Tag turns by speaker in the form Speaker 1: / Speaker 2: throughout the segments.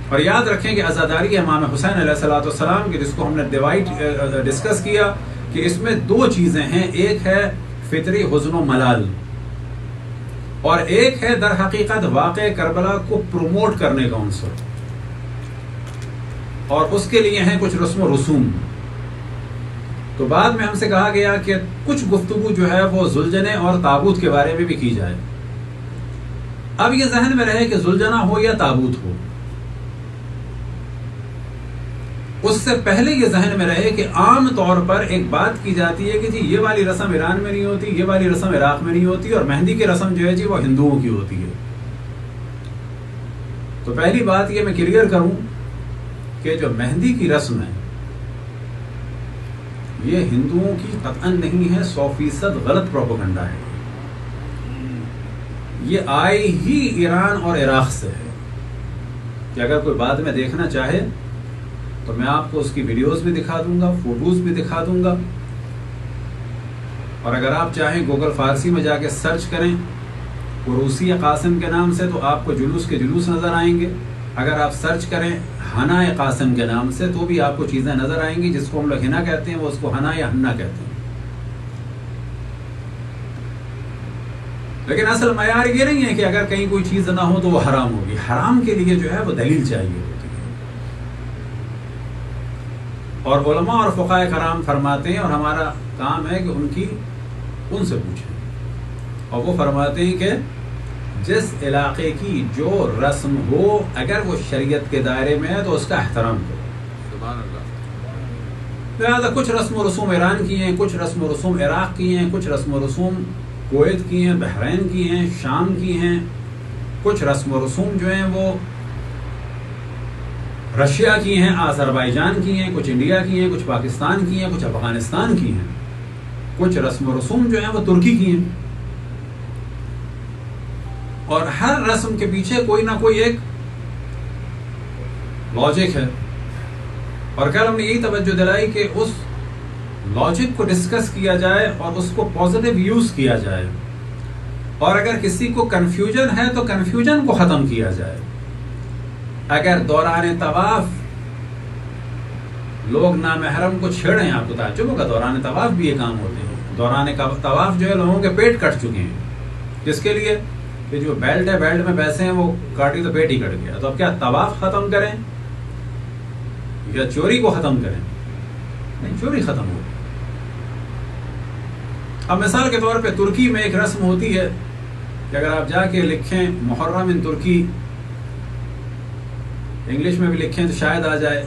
Speaker 1: اور یاد رکھیں کہ عزاداری امام حسین علیہ السلام کی، جس کو ہم نے ڈسکس کیا کہ اس میں دو چیزیں ہیں، ایک ہے فطری حزن و ملال، اور ایک ہے در حقیقت واقع کربلا کو پروموٹ کرنے کا عنصر، اور اس کے لیے ہیں کچھ رسم و رسوم. تو بعد میں ہم سے کہا گیا کہ کچھ گفتگو جو ہے وہ زلجنے اور تابوت کے بارے میں بھی کی جائے. اب یہ ذہن میں رہے کہ زلجنا ہو یا تابوت ہو، اس سے پہلے یہ ذہن میں رہے کہ عام طور پر ایک بات کی جاتی ہے کہ جی یہ والی رسم ایران میں نہیں ہوتی، یہ والی رسم عراق میں نہیں ہوتی، اور مہندی کی رسم جو ہے جی وہ ہندوؤں کی ہوتی ہے. تو پہلی بات یہ میں کلیئر کروں کہ جو مہندی کی رسم ہے یہ ہندوؤں کی قطعاً نہیں ہے، 100% غلط پروپیگنڈا ہے. یہ آئی ہی ایران اور عراق سے ہے. کہ اگر کوئی بعد میں دیکھنا چاہے تو میں آپ کو اس کی ویڈیوز بھی دکھا دوں گا، فوٹوز بھی دکھا دوں گا، اور اگر آپ چاہیں گوگل فارسی میں جا کے سرچ کریں عروسی قاسم کے نام سے تو آپ کو جلوس کے جلوس نظر آئیں گے. اگر آپ سرچ کریں ہنا قاسم کے نام سے تو بھی آپ کو چیزیں نظر آئیں گی. جس کو ہم لوگ ہنا کہتے ہیں وہ اس کو ہنا یا ہنا کہتے ہیں. لیکن اصل معیار یہ نہیں ہے کہ اگر کہیں کوئی چیز نہ ہو تو وہ حرام ہوگی. حرام کے لیے جو ہے وہ دلیل چاہیے ہوتی ہے. اور علماء اور فقہاء کرام فرماتے ہیں، اور ہمارا کام ہے کہ ان سے پوچھیں، اور وہ فرماتے ہیں کہ جس علاقے کی جو رسم ہو اگر وہ شریعت کے دائرے میں ہے تو اس کا احترام کرو.
Speaker 2: سبحان اللہ.
Speaker 1: لہٰذا کچھ رسم و رسوم ایران کی ہیں، کچھ رسم و رسوم عراق کی ہیں، کچھ رسم و رسوم کویت کی ہیں، بحرین کی ہیں، شام کی ہیں، کچھ رسم و رسوم جو ہیں وہ رشیا کی ہیں، آذربائیجان کی ہیں، کچھ انڈیا کی ہیں، کچھ پاکستان کی ہیں، کچھ افغانستان کی ہیں، کچھ رسم و رسوم جو ہیں وہ ترکی کی ہیں. اور ہر رسم کے پیچھے کوئی نہ کوئی ایک لاجک ہے. اور کل ہم نے یہی توجہ دلائی کہ اس لاجک کو ڈسکس کیا جائے اور اس کو پازیٹیو یوز کیا جائے، اور اگر کسی کو کنفیوژن ہے تو کنفیوژن کو ختم کیا جائے. اگر دوران طواف لوگ نامحرم کو چھیڑیں، آپ کو تعجب ہوگا دوران طواف بھی یہ کام ہوتے ہیں. دوران طواف جو ہے لوگوں کے پیٹ کٹ چکے ہیں. جس کے لیے کہ جو بیلٹ ہے بیلٹ میں پیسے ہیں وہ کاٹی تو پیٹ ہی کٹ گیا. تو اب کیا طواف ختم کریں یا چوری کو ختم کریں؟ نہیں، چوری ختم ہو. اب مثال کے طور پہ ترکی میں ایک رسم ہوتی ہے کہ اگر آپ جا کے لکھیں محرم ان ترکی، انگلش میں بھی لکھیں تو شاید آ جائے،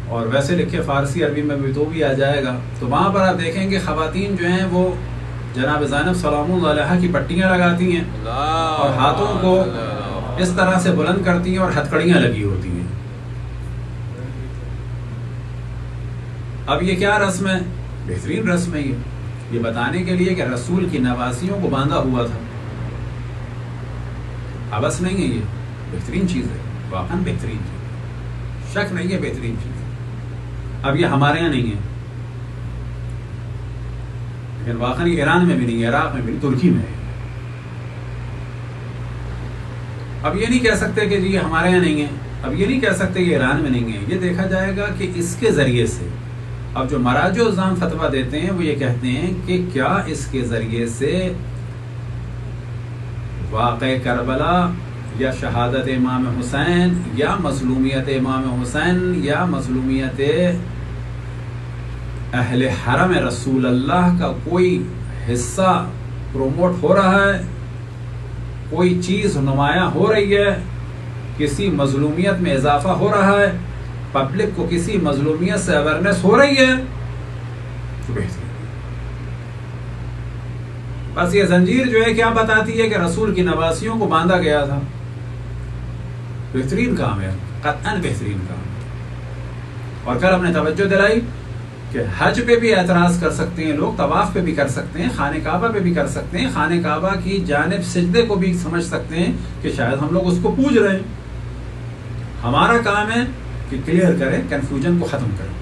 Speaker 1: اور ویسے لکھیں فارسی عربی میں بھی تو بھی آ جائے گا. تو وہاں پر آپ دیکھیں کہ خواتین جو ہیں وہ جناب زینب سلام اللہ علیہا کی پٹیاں لگاتی ہیں اور ہاتھوں کو اس طرح سے بلند کرتی ہیں اور ہتھکڑیاں لگی ہوتی ہیں. اب یہ کیا رسم ہے؟ بہترین رسم ہے یہ بتانے کے لیے کہ رسول کی نواسیوں کو باندھا ہوا تھا. ابس نہیں ہے، یہ بہترین چیز ہے، واقعا بہترین چیز، شک نہیں ہے بہترین چیز. اب یہ ہمارے یہاں نہیں ہے، لیکن واقعا یہ ایران میں بھی نہیں ہے، عراق میں بھی نہیں، ترکی میں ہے. اب یہ نہیں کہہ سکتے کہ جی یہ ہمارے یہاں نہیں ہے، اب یہ نہیں کہہ سکتے یہ ایران میں نہیں ہے. یہ دیکھا جائے گا کہ اس کے ذریعے سے اب جو مراجع الزام فتویٰ دیتے ہیں وہ یہ کہتے ہیں کہ کیا اس کے ذریعے سے واقع کربلا یا شہادت امام حسین یا مظلومیت امام حسین یا مظلومیت اہل حرم رسول اللہ کا کوئی حصہ پروموٹ ہو رہا ہے، کوئی چیز نمایاں ہو رہی ہے، کسی مظلومیت میں اضافہ ہو رہا ہے، پبلک کو کسی مظلومیت سے اویئرنیس ہو رہی ہے، تو بہتر. بس یہ زنجیر جو ہے کیا بتاتی ہے کہ رسول کی نواسیوں کو باندھا گیا تھا. بہترین کام ہے، قطعاً بہترین کام ہے. اور کل ہم نے توجہ دلائی کہ حج پہ بھی اعتراض کر سکتے ہیں لوگ، طواف پہ بھی کر سکتے ہیں، خانہ کعبہ پہ بھی کر سکتے ہیں، خانہ کعبہ کی جانب سجدے کو بھی سمجھ سکتے ہیں کہ شاید ہم لوگ اس کو پوج رہے ہیں. ہمارا کام ہے کہ کلیئر کریں، کنفیوژن کو ختم کریں.